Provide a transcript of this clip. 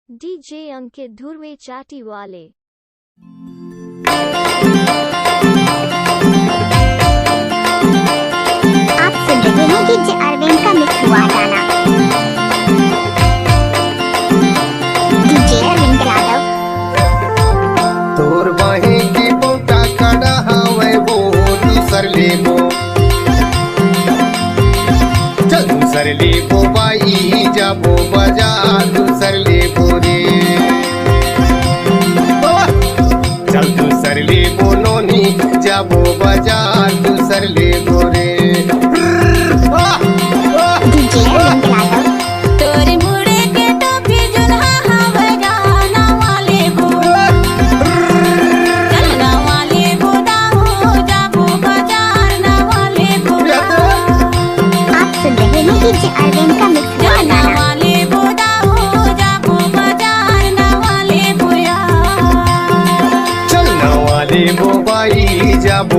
DJ Ankit Dhurve चाटी वाले। आप सुन रहे हैं डीजे अरविंद का मिक्स हुआ गाना। डीजे अरविंद यादव। तोर बाही की बोटा कड़ा हवे वो दूसर लेबो, चल दूसर लेबो बाई जाबो बाजार दूसर लेबो रे, चल दूसर लेबो नोनी जाबो बाजार दूसर लेबो रे। डीजे अरविंद यादव। तोरे मुड़े के टोपी जुल्हा हवे गाना वाले गो, चलना वाले गो दाहो जाबो बाजार ना वाले गो। आप सुन रहे हैं डीजे अरविंद का मिक्स हुआ चलना गाना। वाले गो दाहो जाबो बाजार ना वाले गो यार। चलना वाले वो बाई जाबो